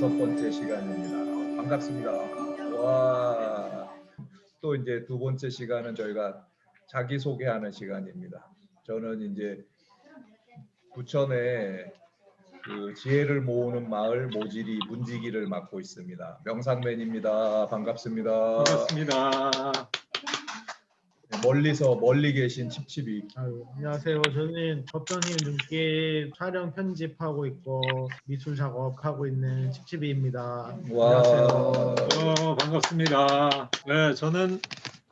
5번째 시간입니다. 반갑습니다. 와, 또 이제 2번째 시간은 저희가 자기소개하는 시간입니다. 저는 이제 부천에 그 지혜를 모으는 마을 모지리 문지기를 맡고 있습니다. 명상맨입니다. 반갑습니다. 반갑습니다. 멀리 계신 칩칩이. 안녕하세요. 저는 법정님 눈길 촬영 편집하고 있고 미술 작업하고 있는 칩칩이입니다. 안녕하세요. 반갑습니다. 네, 저는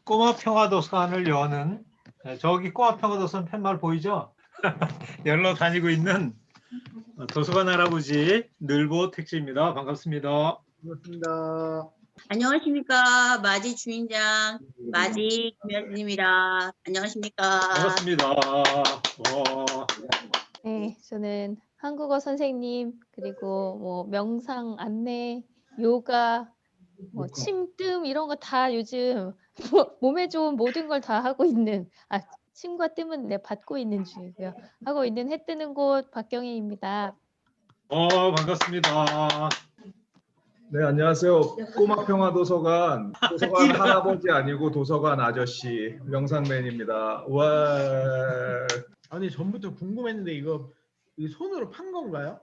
꼬마 평화도서관을 여는 저기 꼬마 평화도서관 팻말 보이죠? 열로 다니고 있는 도서관 할아버지 늘보 택지입니다. 반갑습니다. 반갑습니다. 안녕하십니까. 마지 주인장 마지 김현진입니다. 안녕하십니까. 반갑습니다. 네, 저는 한국어 선생님 그리고 뭐 명상 안내, 요가, 뭐 침뜸 이런 거 다 요즘 몸에 좋은 모든 걸 다 하고 있는 침과 뜸은 내 받고 있는 중이고요. 하고 있는 해 뜨는 곳 박경희입니다. 반갑습니다. 네, 안녕하세요. 꼬마 도서관 할아버지 아니고 도서관 아저씨 명상맨입니다. 와. 아니 전부터 궁금했는데 이거 손으로 판 건가요?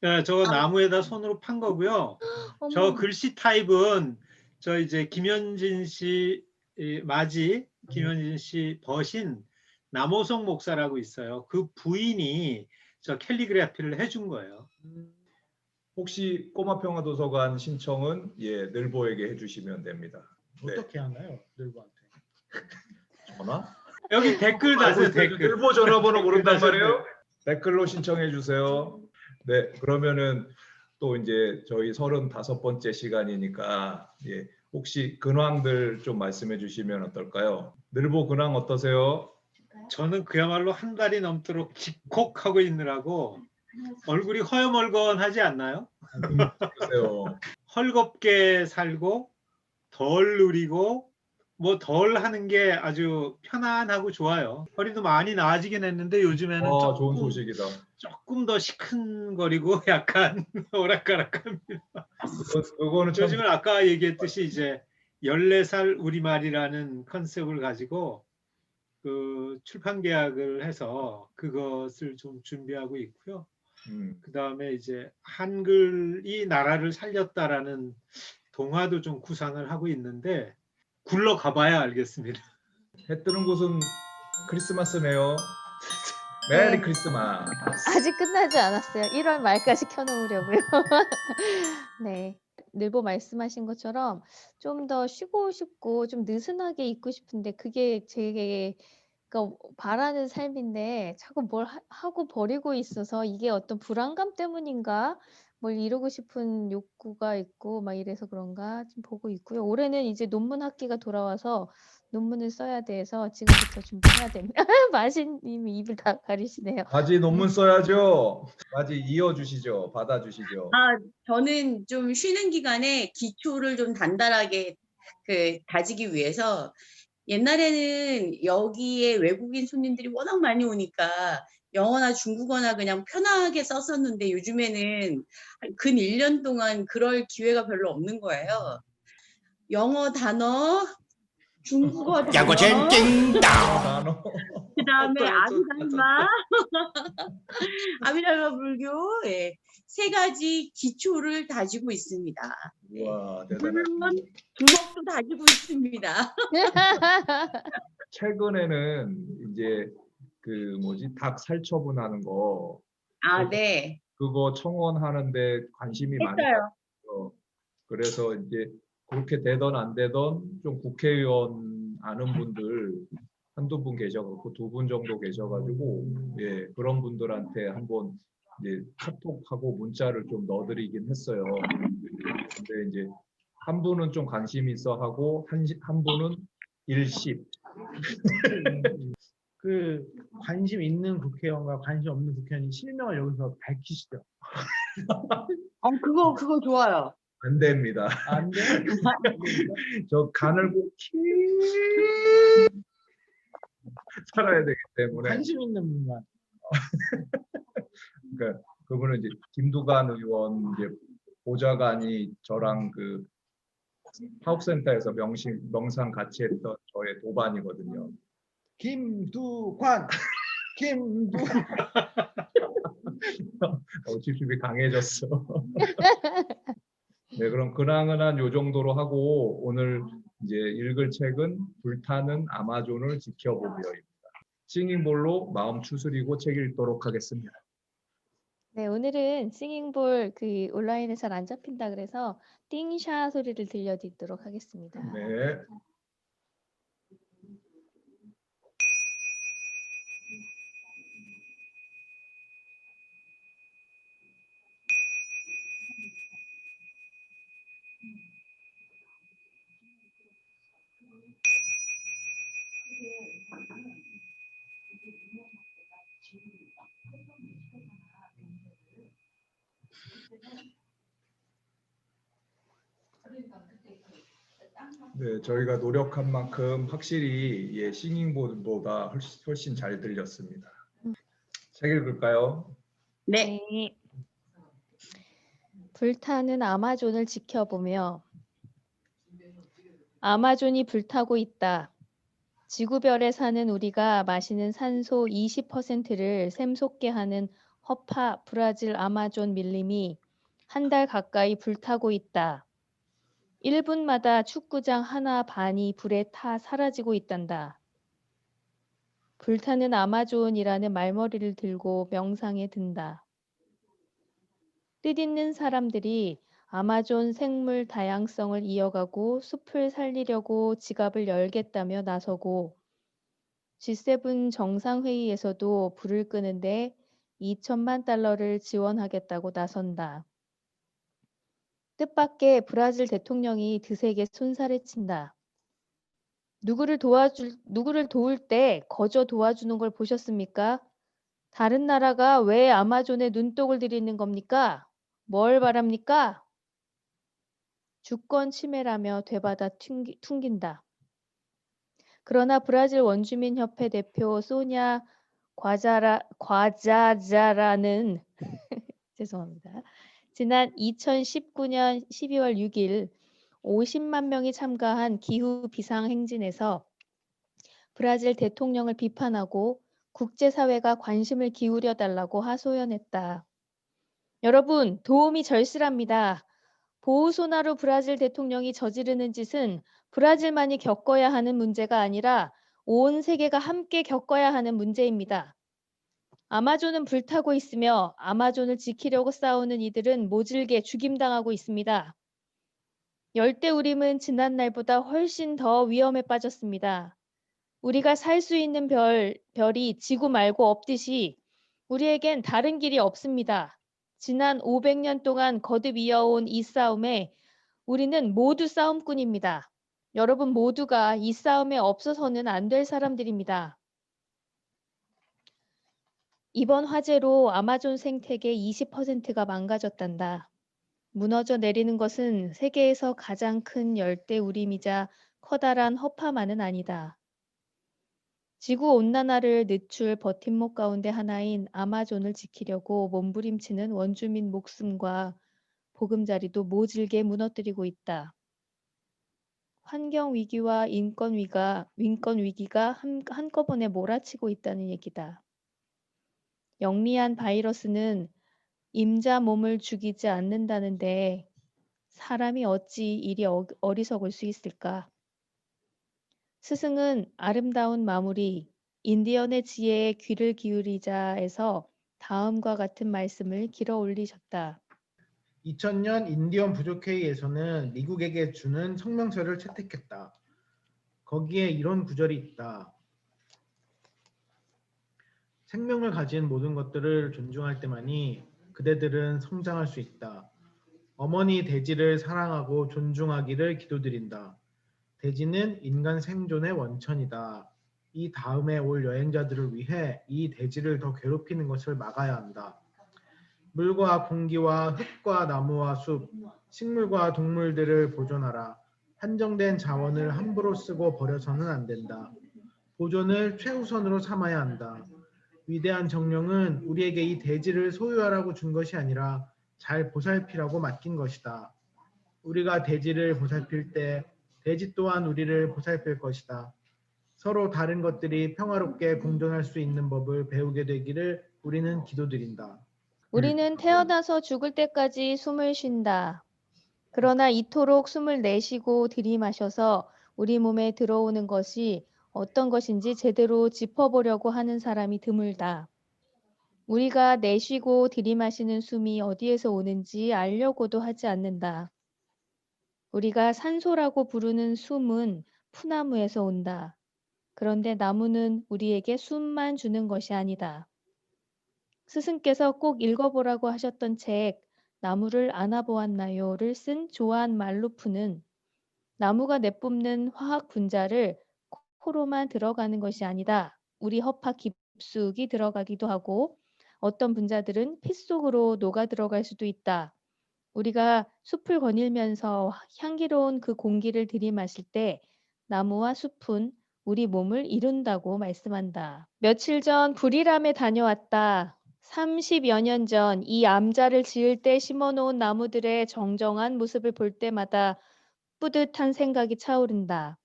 네, 저거 나무에다 손으로 판 거고요. 저 글씨 타입은 저 이제 김현진 씨 마지 김현진 씨 버신 남호성 목사라고 있어요. 그 부인이 저 캘리그래피를 해준 거예요. 혹시 꼬마 도서관 신청은 늘보에게 해주시면 됩니다. 어떻게 하나요? 늘보한테. 전화? 여기 댓글 다세요. 댓글. 늘보 전화번호 모른단 말이에요? 댓글로 신청해 주세요. 네, 그러면은 또 이제 저희 35번째 시간이니까 혹시 근황들 좀 말씀해 주시면 어떨까요? 늘보 근황 어떠세요? 저는 그야말로 한 달이 넘도록 집콕하고 있느라고 얼굴이 허여멀건하지 않나요? 글쎄요. 헐겁게 살고 덜 누리고 뭐 덜 하는 게 아주 편안하고 좋아요. 허리도 많이 나아지긴 했는데 요즘에는 좋은 소식이다. 조금 더 시큰거리고 약간 오락가락합니다. 그거는 참 요즘은 아까 얘기했듯이 이제 14살 우리말이라는 컨셉을 가지고 그 출판 계약을 해서 그것을 좀 준비하고 있고요. 그 다음에 이제 한글이 나라를 살렸다라는 동화도 좀 구상을 하고 있는데 굴러가봐야 알겠습니다. 해 뜨는 곳은 크리스마스네요. 메리 크리스마스. 아직 끝나지 않았어요. 1월 말까지 켜놓으려고요. 네, 늘보 말씀하신 것처럼 좀 더 쉬고 싶고 좀 느슨하게 있고 싶은데 그게 제게 바라는 삶인데 자꾸 뭘 하고 버리고 있어서 이게 어떤 불안감 때문인가? 뭘 이루고 싶은 욕구가 있고 막 이래서 그런가 좀 보고 있고요. 올해는 이제 논문 학기가 돌아와서 논문을 써야 돼서 지금부터 준비해야 됩니다. 마신님이 입을 다 가리시네요. 바지 논문 써야죠. 바지 이어주시죠. 받아주시죠. 저는 좀 쉬는 기간에 기초를 좀 단단하게 다지기 위해서 옛날에는 여기에 외국인 손님들이 워낙 많이 오니까 영어나 중국어나 그냥 편하게 썼었는데 요즘에는 근 1년 동안 그럴 기회가 별로 없는 거예요. 영어 단어, 중국어 단어, 단어. 그 다음에 아비달마, 아비달마 불교, 3가지 기초를 다지고 있습니다. 와, 대단하다. 물론 주먹도 다지고 있습니다. 최근에는 이제 닭 살처분하는 거 네. 그거 청원하는데 관심이 많이 했어요. 가요. 그래서 이제 그렇게 되던 안 되던 좀 국회의원 아는 분들 한두 분 계셔갖고 2분 정도 계셔가지고 그런 분들한테 한번 이제 카톡하고 문자를 좀 넣어드리긴 했어요. 근데 이제 한 분은 좀 관심 있어 하고 한 분은 일십. 그 관심 있는 국회의원과 관심 없는 국회의원이 실명을 여기서 밝히시죠. 그거 좋아요. 안 됩니다. 안 돼? 저 간을 꼭 살아야 되기 때문에. 관심 있는 분만. 그러니까 그분은 이제 김두관 의원 이제 보좌관이 저랑 그 사업센터에서 명상 같이 했던 저의 도반이거든요. 김두관, 김두관. 집중이 강해졌어. 네, 그럼 근황은 한 요 정도로 하고 오늘 이제 읽을 책은 불타는 아마존을 지켜보며입니다. 싱잉볼로 마음 추스리고 책 읽도록 하겠습니다. 네, 오늘은 싱잉볼 그 온라인에 잘 안 잡힌다 그래서 띵샤 소리를 들려드리도록 하겠습니다. 네. 네, 저희가 노력한 만큼 확실히 예, 싱잉볼보다 훨씬 잘 들렸습니다. 책 읽을까요? 네. 네. 불타는 아마존을 지켜보며 아마존이 불타고 있다. 지구별에 사는 우리가 마시는 산소 20%를 샘솟게 하는 허파 브라질 아마존 밀림이 한 달 가까이 불타고 있다. 1분마다 축구장 하나 반이 불에 타 사라지고 있단다. 불타는 아마존이라는 말머리를 들고 명상에 든다. 뜻있는 사람들이 아마존 생물 다양성을 이어가고 숲을 살리려고 지갑을 열겠다며 나서고 G7 정상회의에서도 불을 끄는데 2천만 달러를 지원하겠다고 나선다. 뜻밖의 브라질 대통령이 드세게 손살에 친다. 누구를 도울 때 거저 도와주는 걸 보셨습니까? 다른 나라가 왜 아마존에 눈독을 들이는 겁니까? 뭘 바랍니까? 주권 침해라며 되받아 퉁긴다. 그러나 브라질 원주민협회 대표 소냐 과자자라는 죄송합니다. 지난 2019년 12월 6일 50만 명이 참가한 기후 비상 행진에서 브라질 대통령을 비판하고 국제사회가 관심을 기울여 달라고 하소연했다. 여러분, 도움이 절실합니다. 보우소나루 브라질 대통령이 저지르는 짓은 브라질만이 겪어야 하는 문제가 아니라 온 세계가 함께 겪어야 하는 문제입니다. 아마존은 불타고 있으며 아마존을 지키려고 싸우는 이들은 모질게 죽임당하고 있습니다. 열대우림은 지난날보다 훨씬 더 위험에 빠졌습니다. 우리가 살 수 있는 별이 지구 말고 없듯이 우리에겐 다른 길이 없습니다. 지난 500년 동안 거듭 이어온 이 싸움에 우리는 모두 싸움꾼입니다. 여러분 모두가 이 싸움에 없어서는 안 될 사람들입니다. 이번 화재로 아마존 생태계 20%가 망가졌단다. 무너져 내리는 것은 세계에서 가장 큰 열대우림이자 커다란 허파만은 아니다. 지구온난화를 늦출 버팀목 가운데 하나인 아마존을 지키려고 몸부림치는 원주민 목숨과 보금자리도 모질게 무너뜨리고 있다. 환경위기와 인권위기가 한꺼번에 몰아치고 있다는 얘기다. 영리한 바이러스는 임자 몸을 죽이지 않는다는데 사람이 어찌 이리 어리석을 수 있을까? 스승은 아름다운 마무리, 인디언의 지혜에 귀를 기울이자에서 다음과 같은 말씀을 길어 올리셨다. 2000년 인디언 부족회의에서는 미국에게 주는 성명서를 채택했다. 거기에 이런 구절이 있다. 생명을 가진 모든 것들을 존중할 때만이 그대들은 성장할 수 있다. 어머니 대지를 사랑하고 존중하기를 기도드린다. 대지는 인간 생존의 원천이다. 이 다음에 올 여행자들을 위해 이 대지를 더 괴롭히는 것을 막아야 한다. 물과 공기와 흙과 나무와 숲, 식물과 동물들을 보존하라. 한정된 자원을 함부로 쓰고 버려서는 안 된다. 보존을 최우선으로 삼아야 한다. 위대한 정령은 우리에게 이 대지를 소유하라고 준 것이 아니라 잘 보살피라고 맡긴 것이다. 우리가 대지를 보살필 때 대지 또한 우리를 보살필 것이다. 서로 다른 것들이 평화롭게 공존할 수 있는 법을 배우게 되기를 우리는 기도드린다. 우리는 태어나서 죽을 때까지 숨을 쉰다. 그러나 이토록 숨을 내쉬고 들이마셔서 우리 몸에 들어오는 것이 어떤 것인지 제대로 짚어보려고 하는 사람이 드물다. 우리가 내쉬고 들이마시는 숨이 어디에서 오는지 알려고도 하지 않는다. 우리가 산소라고 부르는 숨은 푸나무에서 온다. 그런데 나무는 우리에게 숨만 주는 것이 아니다. 스승께서 꼭 읽어보라고 하셨던 책 나무를 안아보았나요를 쓴 조안 말루프는 나무가 내뿜는 화학 분자를 코로만 들어가는 것이 아니다. 우리 허파 깊숙이 들어가기도 하고 어떤 분자들은 피 속으로 녹아 들어갈 수도 있다. 우리가 숲을 거닐면서 향기로운 그 공기를 들이마실 때 나무와 숲은 우리 몸을 이룬다고 말씀한다. 며칠 전 불이람에 다녀왔다. 30여 년 전 이 암자를 지을 때 심어놓은 나무들의 정정한 모습을 볼 때마다 뿌듯한 생각이 차오른다.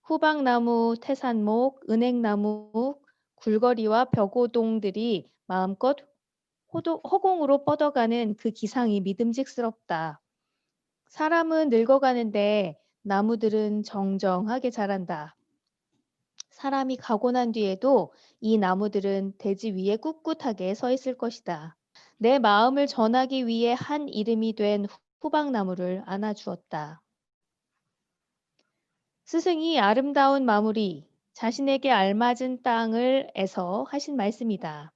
후박나무, 태산목, 은행나무, 굴거리와 벽오동들이 마음껏 허공으로 뻗어가는 그 기상이 믿음직스럽다. 사람은 늙어가는데 나무들은 정정하게 자란다. 사람이 가고 난 뒤에도 이 나무들은 대지 위에 꿋꿋하게 서 있을 것이다. 내 마음을 전하기 위해 한 이름이 된 후박나무를 안아주었다. 스승이 아름다운 마무리, 자신에게 알맞은 땅을 애서 하신 말씀이다.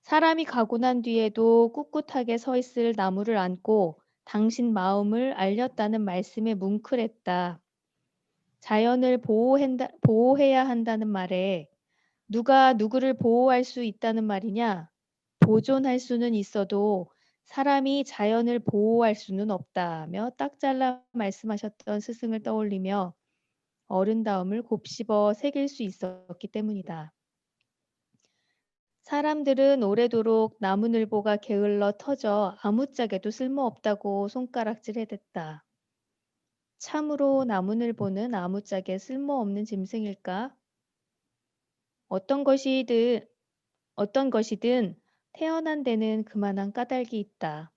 사람이 가고 난 뒤에도 꿋꿋하게 서 있을 나무를 안고 당신 마음을 알렸다는 말씀에 뭉클했다. 자연을 보호해야 한다는 말에 누가 누구를 보호할 수 있다는 말이냐? 보존할 수는 있어도 사람이 자연을 보호할 수는 없다며 딱 잘라 말씀하셨던 스승을 떠올리며 어른다움을 곱씹어 새길 수 있었기 때문이다. 사람들은 오래도록 나무늘보가 게을러 터져 아무짝에도 쓸모없다고 손가락질 해댔다. 참으로 나무늘보는 아무짝에 쓸모없는 짐승일까? 어떤 것이든 태어난 데는 그만한 까닭이 있다.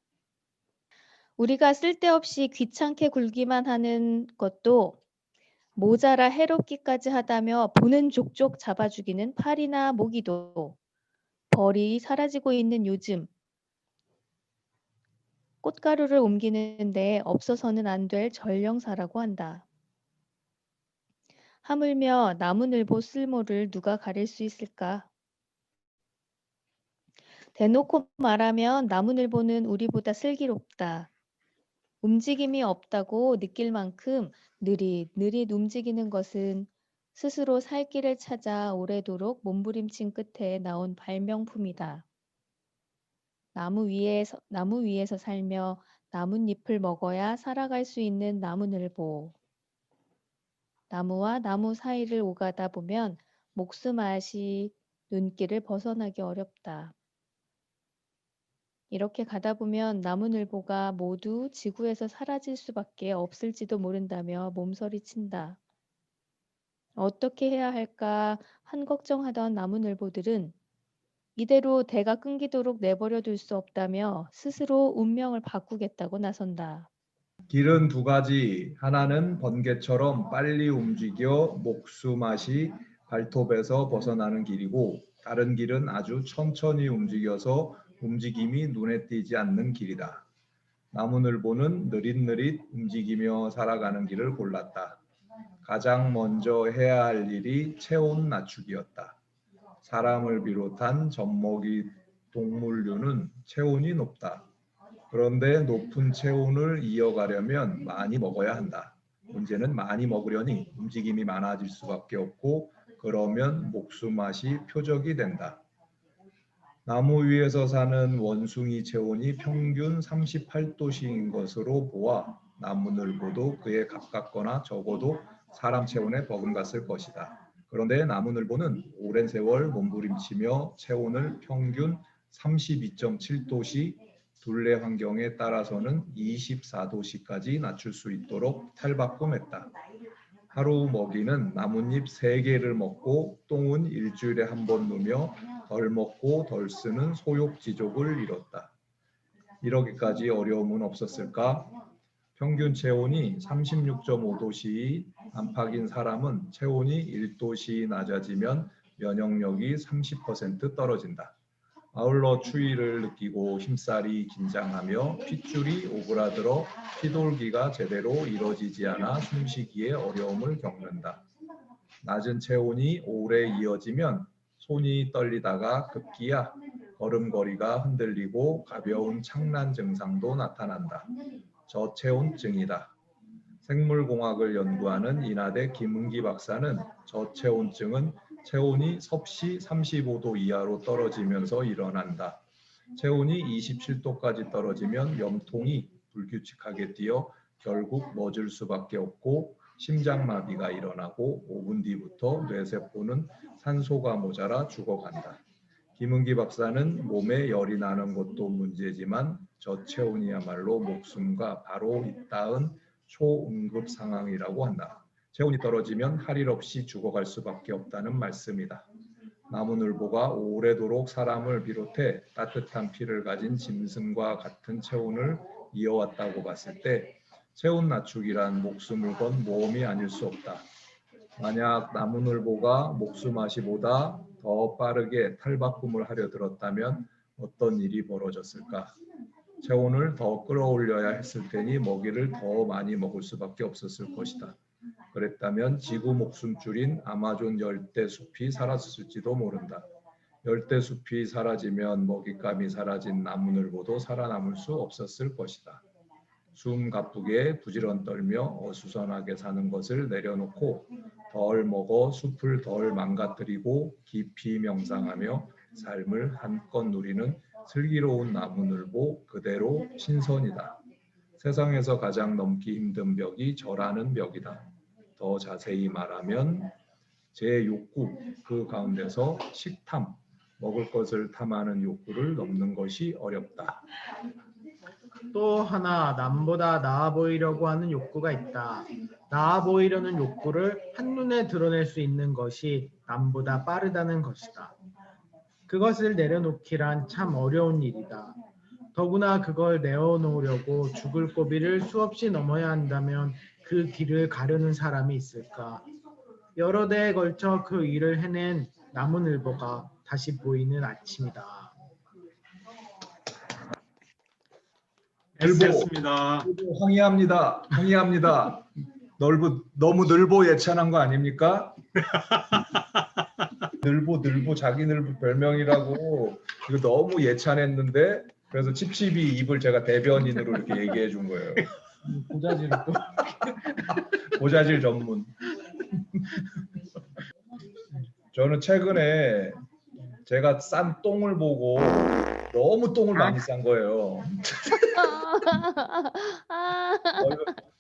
우리가 쓸데없이 귀찮게 굴기만 하는 것도 모자라 해롭기까지 하다며 보는 족족 잡아 죽이는 파리나 모기도 벌이 사라지고 있는 요즘 꽃가루를 옮기는데 없어서는 안 될 전령사라고 한다. 하물며 나무늘보 쓸모를 누가 가릴 수 있을까? 대놓고 말하면 나무늘보는 우리보다 슬기롭다. 움직임이 없다고 느낄 만큼 느릿느릿 움직이는 것은 스스로 살 길을 찾아 오래도록 몸부림친 끝에 나온 발명품이다. 나무 위에서 살며 나뭇잎을 먹어야 살아갈 수 있는 나무늘보. 나무와 나무 사이를 오가다 보면 목숨앗이 눈길을 벗어나기 어렵다. 이렇게 가다 보면 나무늘보가 모두 지구에서 사라질 수밖에 없을지도 모른다며 몸서리친다. 어떻게 해야 할까 한 걱정하던 나무늘보들은 이대로 대가 끊기도록 내버려 둘 수 없다며 스스로 운명을 바꾸겠다고 나선다. 길은 두 가지, 하나는 번개처럼 빨리 움직여 목수맛이 발톱에서 벗어나는 길이고 다른 길은 아주 천천히 움직여서 움직임이 눈에 띄지 않는 길이다. 나무늘보는 느릿느릿 움직이며 살아가는 길을 골랐다. 가장 먼저 해야 할 일이 체온 낮추기였다. 사람을 비롯한 젖먹이 동물류는 체온이 높다. 그런데 높은 체온을 이어가려면 많이 먹어야 한다. 문제는 많이 먹으려니 움직임이 많아질 수밖에 없고 그러면 목수맛이 표적이 된다. 나무 위에서 사는 원숭이 체온이 평균 38도씨인 것으로 보아 나무늘보도 그에 가깝거나 적어도 사람 체온에 버금갔을 것이다. 그런데 나무늘보는 오랜 세월 몸부림치며 체온을 평균 32.7도씨 둘레 환경에 따라서는 24도씨까지 낮출 수 있도록 탈바꿈했다. 하루 먹이는 나뭇잎 3개를 먹고 똥은 일주일에 한 번 누며 덜 먹고 덜 쓰는 소욕지족을 이뤘다. 이러기까지 어려움은 없었을까? 평균 체온이 36.5도씨 안팎인 사람은 체온이 1도씨 낮아지면 면역력이 30% 떨어진다. 아울러 추위를 느끼고 힘살이 긴장하며 핏줄이 오그라들어 피돌기가 제대로 이루어지지 않아 숨쉬기에 어려움을 겪는다. 낮은 체온이 오래 이어지면 손이 떨리다가 급기야 걸음걸이가 흔들리고 가벼운 착란 증상도 나타난다. 저체온증이다. 생물공학을 연구하는 인하대 김은기 박사는 저체온증은 체온이 섭씨 35도 이하로 떨어지면서 일어난다. 체온이 27도까지 떨어지면 염통이 불규칙하게 뛰어 결국 멎을 수밖에 없고 심장마비가 일어나고 5분 뒤부터 뇌세포는 산소가 모자라 죽어간다. 김은기 박사는 몸에 열이 나는 것도 문제지만 저체온이야말로 목숨과 바로 잇닿은 초응급 상황이라고 한다. 체온이 떨어지면 할 일 없이 죽어갈 수밖에 없다는 말씀이다. 나무늘보가 오래도록 사람을 비롯해 따뜻한 피를 가진 짐승과 같은 체온을 이어왔다고 봤을 때 체온 낮추기란 목숨을 건 모험이 아닐 수 없다. 만약 나무늘보가 목숨아시보다 더 빠르게 탈바꿈을 하려 들었다면 어떤 일이 벌어졌을까? 체온을 더 끌어올려야 했을 테니 먹이를 더 많이 먹을 수밖에 없었을 것이다. 그랬다면 지구 목숨줄인 아마존 열대 숲이 사라졌을지도 모른다. 열대 숲이 사라지면 먹잇감이 사라진 나무늘보도 살아남을 수 없었을 것이다. 숨 가쁘게 부지런 떨며 어수선하게 사는 것을 내려놓고 덜 먹어 숲을 덜 망가뜨리고 깊이 명상하며 삶을 한껏 누리는 슬기로운 나무늘보 그대로 신선이다. 세상에서 가장 넘기 힘든 벽이 저라는 벽이다. 더 자세히 말하면 제 욕구 그 가운데서 식탐, 먹을 것을 탐하는 욕구를 넘는 것이 어렵다. 또 하나 남보다 나아 보이려고 하는 욕구가 있다. 나아 보이려는 욕구를 한눈에 드러낼 수 있는 것이 남보다 빠르다는 것이다. 그것을 내려놓기란 참 어려운 일이다. 더구나 그걸 내어놓으려고 죽을 고비를 수없이 넘어야 한다면 그 길을 가려는 사람이 있을까? 여러 대에 걸쳐 그 일을 해낸 나무늘보가 다시 보이는 아침이다. S였습니다. 항의합니다. 항의합니다. 너무 늘보 예찬한 거 아닙니까? 늘보 자기 늘보 별명이라고 이거 너무 예찬했는데 그래서 칩칩이 입을 제가 대변인으로 이렇게 얘기해 준 거예요. 고자질 또 고자질 전문. 저는 최근에 제가 싼 똥을 보고 너무 똥을 많이 싼 거예요.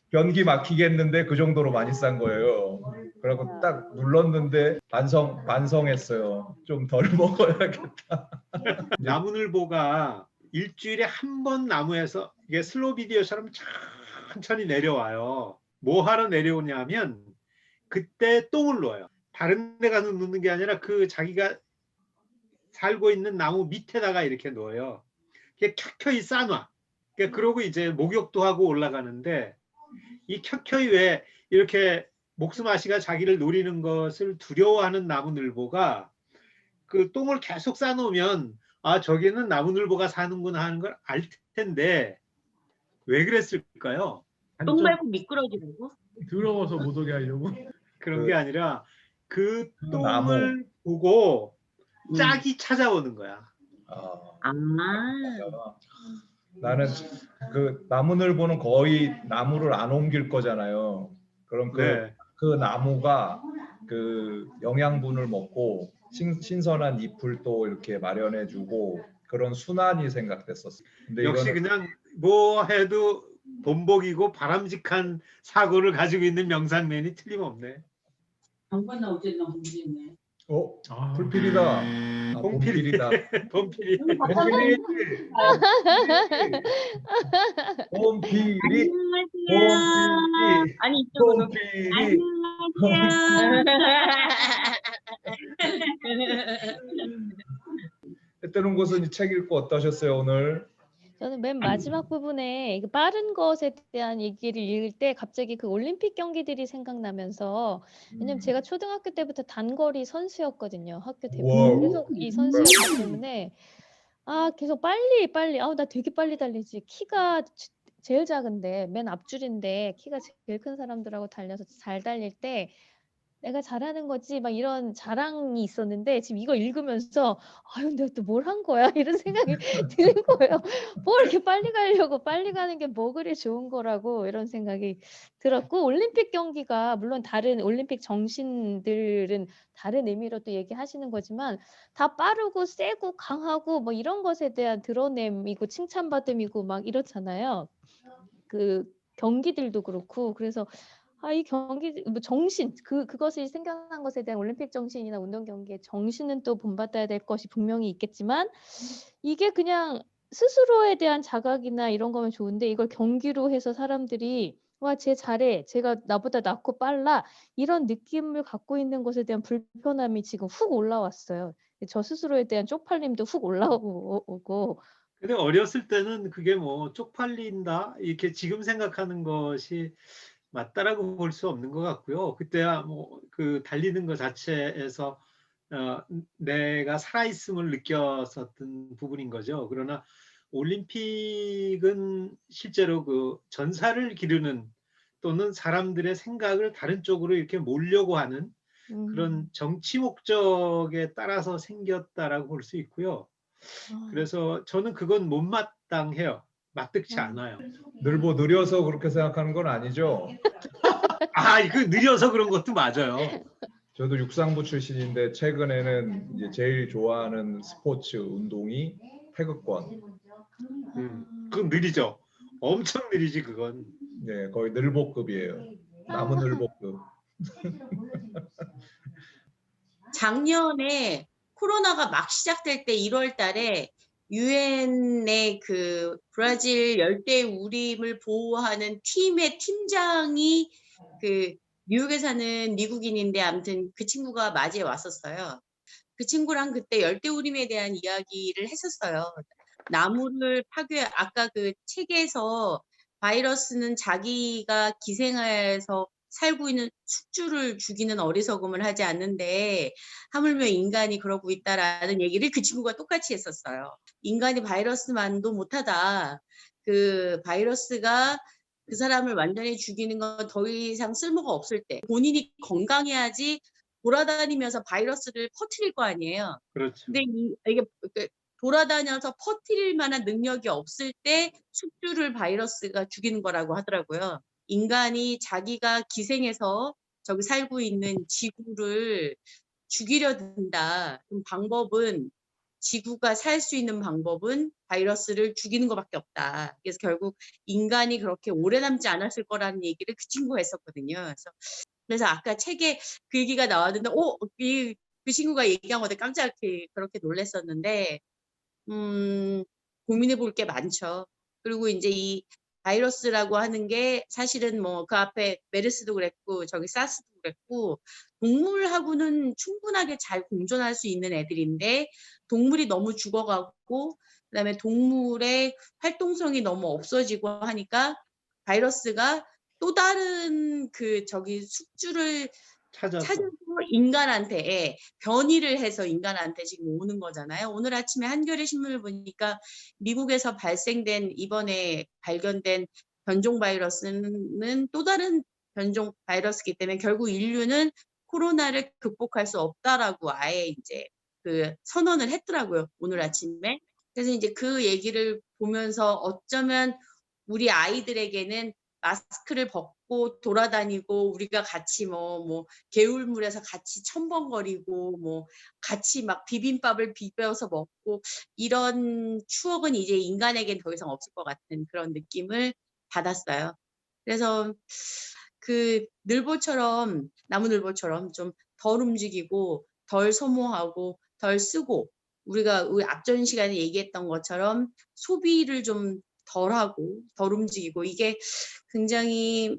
변기 막히겠는데 그 정도로 많이 싼 거예요. 그리고 딱 눌렀는데 반성했어요. 좀 덜 먹어야겠다. 나무늘보가 일주일에 한 번 나무에서 이게 슬로우 비디오처럼 천천히 내려와요. 뭐 하러 내려오냐면 그때 똥을 놓아요. 다른 데 가서 놓는 게 아니라 그 자기가 살고 있는 나무 밑에다가 이렇게 놓아요. 이게 켜켜이 싸놔. 그러고 이제 목욕도 하고 올라가는데 이 켜켜이 왜 이렇게 목숨아시가 자기를 노리는 것을 두려워하는 나무늘보가 그 똥을 계속 싸놓으면 아 저기는 나무늘보가 사는구나 하는 걸 알 텐데 왜 그랬을까요? 똥 말고 미끄러지라고? 더러워서 못 오게 하려고. 그런 게 아니라 그 똥을 나무. 보고 짝이 찾아오는 거야. 아. 나는 그 나무늘보는 거의 나무를 안 옮길 거잖아요. 그럼 그 나무가 그 영양분을 먹고 신선한 잎을 또 이렇게 마련해주고 그런 순환이 생각됐었어. 근데 역시 그냥 뭐 해도 본보기고 바람직한 사고를 가지고 있는 명상맨이 틀림없네. 한번 어쨌나 모르겠네. 불필이다. 봉필이. 봄필이다. 범필이. 봄필이. 봄필이. 봄필이. 안녕하세요. 아니 이쪽으로. 봄필이. 때는 곳은 이 책 읽고 어떠셨어요 오늘? 저는 맨 마지막 부분에 그 빠른 것에 대한 얘기를 읽을 때 갑자기 그 올림픽 경기들이 생각나면서, 왜냐면 제가 초등학교 때부터 단거리 선수였거든요. 학교 대표. 계속 이 선수였기 때문에 계속 빨리 나 되게 빨리 달리지. 키가 제일 작은데 맨 앞줄인데 키가 제일 큰 사람들하고 달려서 잘 달릴 때 내가 잘하는 거지 막 이런 자랑이 있었는데, 지금 이거 읽으면서 내가 또 뭘 한 거야 이런 생각이 드는 거예요. 뭐 이렇게 빨리 가려고, 빨리 가는 게 뭐 그리 좋은 거라고 이런 생각이 들었고, 올림픽 경기가 물론 다른 올림픽 정신들은 다른 의미로 또 얘기하시는 거지만 다 빠르고 세고 강하고 뭐 이런 것에 대한 드러냄이고 칭찬받음이고 막 이렇잖아요. 그 경기들도 그렇고. 그래서 이 경기 뭐 정신, 그것이 생겨난 것에 대한 올림픽 정신이나 운동 경기의 정신은 또 본받아야 될 것이 분명히 있겠지만, 이게 그냥 스스로에 대한 자각이나 이런 거면 좋은데 이걸 경기로 해서 사람들이 쟤 잘해, 쟤가 나보다 낫고 빨라, 이런 느낌을 갖고 있는 것에 대한 불편함이 지금 훅 올라왔어요. 저 스스로에 대한 쪽팔림도 훅 올라오고. 근데 어렸을 때는 그게 뭐 쪽팔린다 이렇게 지금 생각하는 것이 맞다라고 볼 수 없는 것 같고요. 그때야 뭐 그 달리는 것 자체에서 내가 살아있음을 느꼈었던 부분인 거죠. 그러나 올림픽은 실제로 그 전사를 기르는, 또는 사람들의 생각을 다른 쪽으로 이렇게 몰려고 하는 그런 정치 목적에 따라서 생겼다라고 볼 수 있고요. 그래서 저는 그건 못마땅해요. 마땅치 않아요. 느려서 그렇게 생각하는 건 아니죠? 이거 느려서 그런 것도 맞아요. 저도 육상부 출신인데 최근에는 이제 제일 좋아하는 스포츠 운동이 태극권. 그건 느리죠. 엄청 느리지 그건. 네, 거의 늘보급이에요. 남은 늘보급. 작년에 코로나가 막 시작될 때 1월 달에 유엔의 그 브라질 열대우림을 보호하는 팀의 팀장이 그 뉴욕에 사는 미국인인데 아무튼 그 친구가 맞이해 왔었어요. 그 친구랑 그때 열대우림에 대한 이야기를 했었어요. 나무를 아까 그 책에서 바이러스는 자기가 기생해서 살고 있는 숙주를 죽이는 어리석음을 하지 않는데 하물며 인간이 그러고 있다라는 얘기를 그 친구가 똑같이 했었어요. 인간이 바이러스만도 못하다. 그 바이러스가 그 사람을 완전히 죽이는 건 더 이상 쓸모가 없을 때 본인이 건강해야지 돌아다니면서 바이러스를 퍼뜨릴 거 아니에요. 그렇죠. 근데 이게 돌아다녀서 퍼뜨릴 만한 능력이 없을 때 숙주를 바이러스가 죽이는 거라고 하더라고요. 인간이 자기가 기생해서 저기 살고 있는 지구를 죽이려 든다. 그럼 방법은, 지구가 살 수 있는 방법은 바이러스를 죽이는 것밖에 없다. 그래서 결국 인간이 그렇게 오래 남지 않았을 거라는 얘기를 그 친구가 했었거든요. 그래서 아까 책에 그 얘기가 나왔는데 그 친구가 얘기한 건데 깜짝 그렇게 놀랐었는데 고민해 볼 게 많죠. 그리고 이제 이 바이러스라고 하는 게 사실은 뭐 그 앞에 메르스도 그랬고 저기 사스도 그랬고 동물하고는 충분하게 잘 공존할 수 있는 애들인데 동물이 너무 죽어가고 그다음에 동물의 활동성이 너무 없어지고 하니까 바이러스가 또 다른 그 저기 숙주를 찾아서 인간한테 변이를 해서 인간한테 지금 오는 거잖아요. 오늘 아침에 한겨레 신문을 보니까 미국에서 발생된 이번에 발견된 변종 바이러스는 또 다른 변종 바이러스이기 때문에 결국 인류는 코로나를 극복할 수 없다라고 아예 이제 그 선언을 했더라고요. 오늘 아침에. 그래서 이제 그 얘기를 보면서 어쩌면 우리 아이들에게는 마스크를 벗고 돌아다니고 우리가 같이 뭐 개울물에서 같이 첨벙거리고 뭐 같이 막 비빔밥을 비벼서 먹고 이런 추억은 이제 인간에겐 더 이상 없을 것 같은 그런 느낌을 받았어요. 그래서 그 늘보처럼 나무늘보처럼 좀 덜 움직이고 덜 소모하고 덜 쓰고 우리 앞전 시간에 얘기했던 것처럼 소비를 좀 덜하고 덜 움직이고 이게 굉장히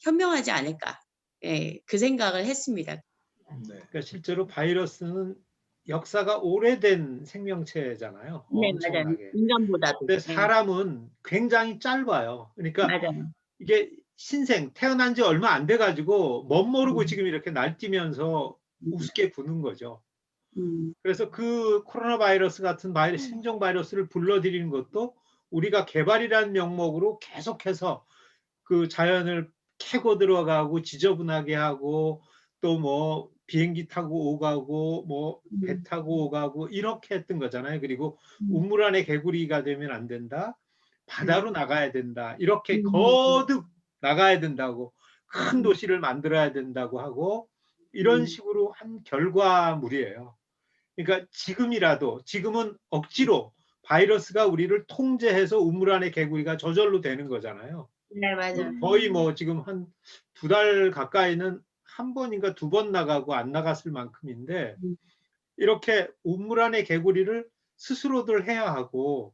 현명하지 않을까. 예, 그 생각을 했습니다. 네. 그러니까 실제로 바이러스는 역사가 오래된 생명체잖아요. 네, 맞아요. 엄청나게. 인간보다도. 근데 네, 사람은 굉장히 짧아요. 그러니까 맞아요. 이게 신생 태어난 지 얼마 안 돼 가지고 멋모르고 음. 지금 이렇게 날뛰면서 우습게 구는 거죠. 음. 그래서 그 코로나 바이러스 같은 신종 바이러스를 불러들이는 것도 우리가 개발이라는 명목으로 계속해서 그 자연을 캐고 들어가고 지저분하게 하고 또 뭐 비행기 타고 오가고 뭐 배 타고 오가고 이렇게 했던 거잖아요. 그리고 우물 안에 개구리가 되면 안 된다. 바다로 나가야 된다. 이렇게 거듭 나가야 된다고 큰 도시를 만들어야 된다고 하고 이런 식으로 한 결과물이에요. 그러니까 지금은 억지로 바이러스가 우리를 통제해서 우물 안에 개구리가 저절로 되는 거잖아요. 네, 맞아요. 거의 뭐 지금 한 2달 가까이는 한 번인가 2번 나가고 안 나갔을 만큼인데 이렇게 우물 안에 개구리를 스스로들 해야 하고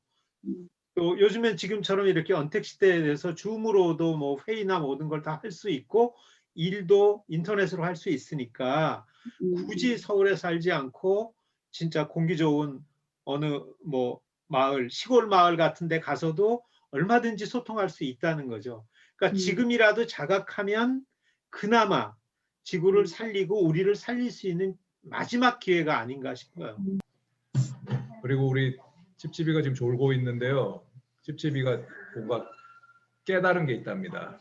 또 요즘엔 지금처럼 이렇게 언택 시대에 대해서 줌으로도 뭐 회의나 모든 걸 다 할 수 있고 일도 인터넷으로 할 수 있으니까 굳이 서울에 살지 않고 진짜 공기 좋은 어느 뭐 마을, 시골 마을 같은 데 가서도 얼마든지 소통할 수 있다는 거죠. 그러니까 지금이라도 자각하면 그나마 지구를 살리고 우리를 살릴 수 있는 마지막 기회가 아닌가 싶어요. 그리고 우리 찝찝이가 지금 졸고 있는데요. 찝찝이가 뭔가 깨달은 게 있답니다.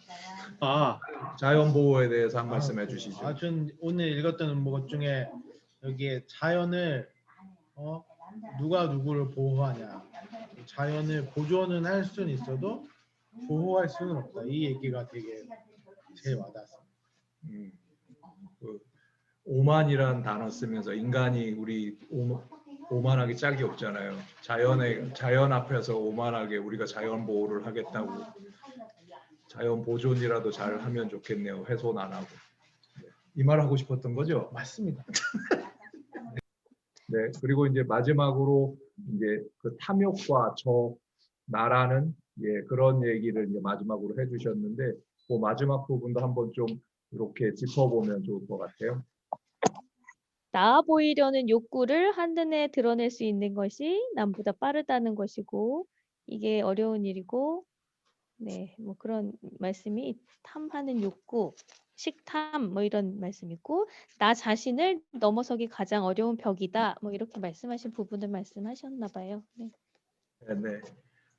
아, 자연 보호에 대해서 한 말씀 해주시죠. 전 오늘 읽었던 것 중에 여기에 자연을 누가 누구를 보호하냐, 자연을 보존은 할 수는 있어도 보호할 수는 없다. 이 얘기가 되게 제일 와닿았어요. 그 오만이라는 단어 쓰면서 인간이 우리 오만하기 짝이 없잖아요. 자연 앞에서 오만하게 우리가 자연 보호를 하겠다고 자연 보존이라도 잘 하면 좋겠네요. 훼손 안 하고. 이 말 하고 싶었던 거죠? 맞습니다. 네. 그리고 이제 마지막으로 이제 그 탐욕과 나라는 그런 얘기를 이제 마지막으로 해주셨는데 그 마지막 부분도 한번 좀 이렇게 짚어보면 좋을 것 같아요. 나아 보이려는 욕구를 한눈에 드러낼 수 있는 것이 남보다 빠르다는 것이고 이게 어려운 일이고 네, 뭐 그런 말씀이 탐하는 욕구, 식탐 뭐 이런 말씀 있고 나 자신을 넘어서기 가장 어려운 벽이다. 뭐 이렇게 말씀하신 부분을 말씀하셨나 봐요. 네. 네.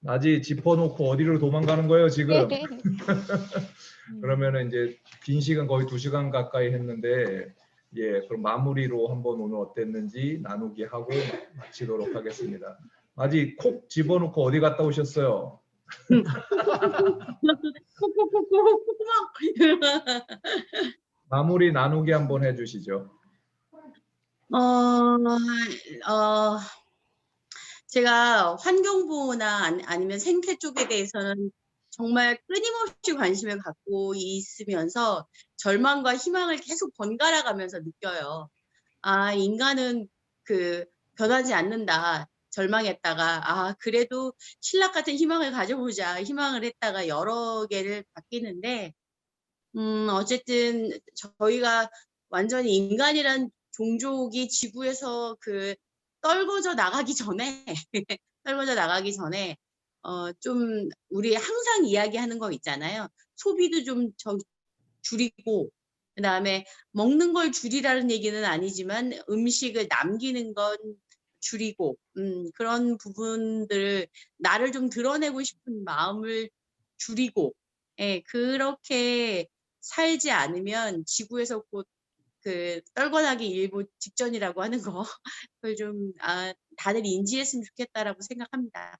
낮이 짚어놓고 어디로 도망가는 거예요 지금? 그러면은 이제 긴 시간 거의 2시간 가까이 했는데 그럼 마무리로 한번 오늘 어땠는지 나누기 하고 마치도록 하겠습니다. 아직 콕 집어넣고 어디 갔다 오셨어요? 마무리 나누기 한번 해주시죠. 제가 환경보호나 아니면 생태 쪽에 대해서는 정말 끊임없이 관심을 갖고 있으면서 절망과 희망을 계속 번갈아 가면서 느껴요. 아, 인간은 변하지 않는다. 절망했다가 그래도 신락 같은 희망을 가져보자. 희망을 했다가 여러 개를 바뀌는데 어쨌든 저희가 완전히 인간이란 종족이 지구에서 떨궈져 나가기 전에 좀 우리 항상 이야기하는 거 있잖아요. 소비도 좀 줄이고 그다음에 먹는 걸 줄이라는 얘기는 아니지만 음식을 남기는 건 줄이고 그런 부분들을 나를 좀 드러내고 싶은 마음을 줄이고 그렇게 살지 않으면 지구에서 곧 떨궈나기 일보 직전이라고 하는 거 그걸 좀 다들 인지했으면 좋겠다라고 생각합니다.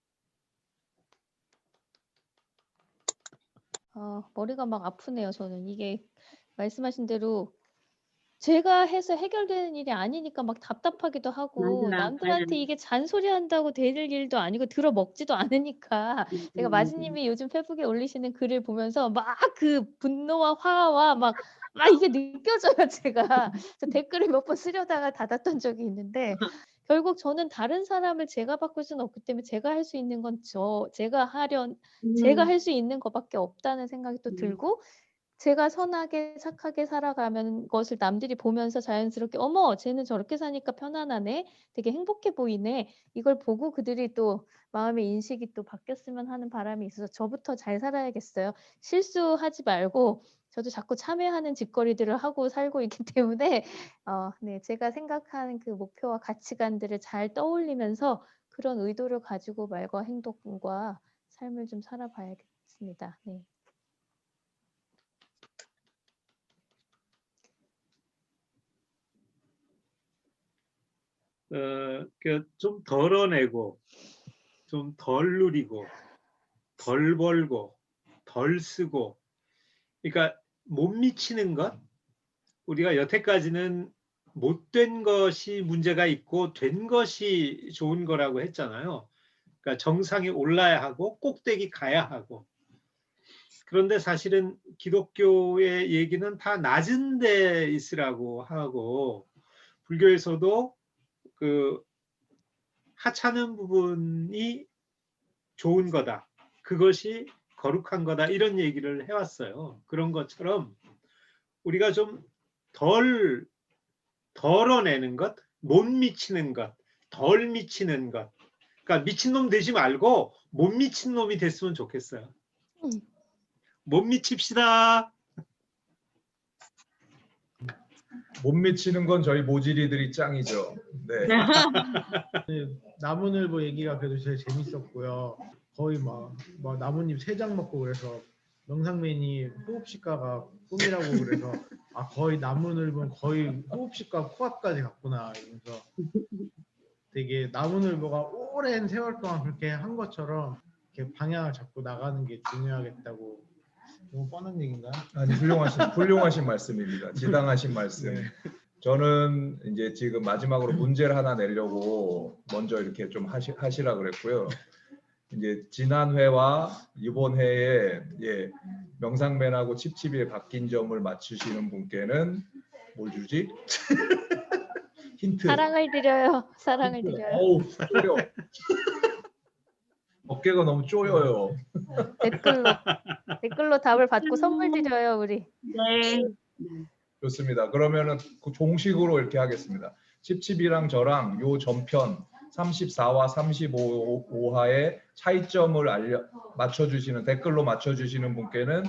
머리가 막 아프네요. 저는 이게 말씀하신 대로 제가 해서 해결되는 일이 아니니까 막 답답하기도 하고 맞아, 남들한테 맞아. 이게 잔소리한다고 될 일도 아니고 들어먹지도 않으니까 제가 마지님이 요즘 페북에 올리시는 글을 보면서 막 그 분노와 화와 막 이게 느껴져요 제가. 저 댓글을 몇 번 쓰려다가 닫았던 적이 있는데 결국 저는 다른 사람을 제가 바꿀 수는 없기 때문에 제가 할 수 있는 건 제가 할 수 있는 것밖에 없다는 생각이 또 들고 제가 선하게 착하게 살아가는 것을 남들이 보면서 자연스럽게 '어머 쟤는 저렇게 사니까 편안하네. 되게 행복해 보이네.' 이걸 보고 그들이 또 마음의 인식이 또 바뀌었으면 하는 바람이 있어서 저부터 잘 살아야겠어요. 실수하지 말고 저도 자꾸 참회하는 짓거리들을 하고 살고 있기 때문에 네 제가 생각하는 그 목표와 가치관들을 잘 떠올리면서 그런 의도를 가지고 말과 행동과 삶을 좀 살아봐야겠습니다. 네. 좀 덜어내고, 좀 덜 누리고, 덜 벌고, 덜 쓰고, 그러니까 못 미치는 것, 우리가 여태까지는 못된 것이 문제가 있고 된 것이 좋은 거라고 했잖아요. 그러니까 정상에 올라야 하고 꼭대기 가야 하고. 그런데 사실은 기독교의 얘기는 다 낮은 데 있으라고 하고, 불교에서도 그 하찮은 부분이 좋은 거다. 그것이 거룩한 거다. 이런 얘기를 해왔어요. 그런 것처럼 우리가 좀 덜어내는 것, 못 미치는 것, 덜 미치는 것. 그러니까 미친놈 되지 말고 못 미친 놈이 됐으면 좋겠어요. 못 미칩시다. 못 미치는 건 저희 모질이들이 짱이죠. 네. 나무늘보 얘기가 그래도 제일 재밌었고요. 거의 막 나뭇잎 3장 먹고 그래서 명상맨이 호흡식가가 꿈이라고 그래서 거의 나무늘보는 거의 호흡식가 코앞까지 갔구나 이러면서 되게 나무늘보가 오랜 세월 동안 그렇게 한 것처럼 이렇게 방향을 잡고 나가는 게 중요하겠다고. 너무 뻔한 얘기인가요? 아니 훌륭하신 말씀입니다. 지당하신 말씀. 네. 저는 이제 지금 마지막으로 문제를 하나 내려고 먼저 이렇게 좀 하시라 그랬고요. 이제 지난 회와 이번 회에 명상맨하고 칩칩이 바뀐 점을 맞추시는 분께는 뭘 주지? 힌트. 사랑을 드려요. 사랑을 드려요. 어우, 쪼여. 어깨가 너무 쪼여요. 댓글로 답을 받고 선물 드려요, 우리. 네. 좋습니다. 그러면은 그 종식으로 이렇게 하겠습니다. 칩칩이랑 저랑 요 전편 34화 35화의 차이점을 맞춰주시는 댓글로 맞춰주시는 분께는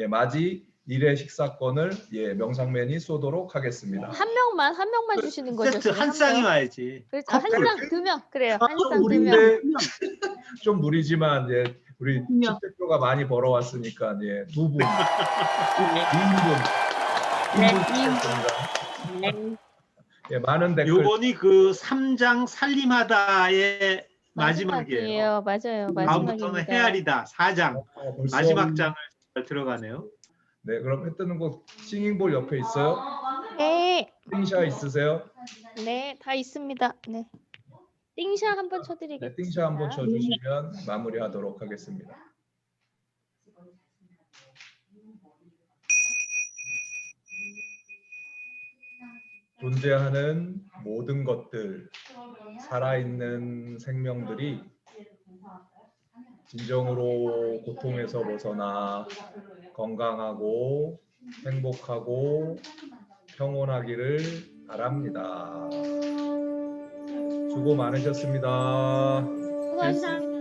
맞이 1회 식사권을 명상맨이 쏘도록 하겠습니다. 한 명만 주시는 거죠. 세트 한 쌍이 와야지. 그렇죠. 한 쌍 2명. 그래요. 한 좀 쌍 2명. 무리인데 좀 무리지만 우리 명. 칩 대표가 많이 벌어왔으니까 2분, 2인분. 네. 많은 댓글. 요번이 그 3장 살림하다의 마지막이에요. 맞아요. 다음부터는 마지막입니다. 헤아리다 4장. 벌써. 마지막 장을 들어가네요. 네, 그럼 해 뜨는 거 싱잉볼 옆에 있어요? 네. 띵샤 있으세요? 네, 다 있습니다. 네. 띵샤 한번 쳐드리겠습니다. 네, 띵샤 한번 쳐주시면 마무리하도록 하겠습니다. 존재하는 모든 것들, 살아있는 생명들이 진정으로 고통에서 벗어나 건강하고 행복하고 평온하기를 바랍니다. 수고 많으셨습니다. 수고하셨습니다.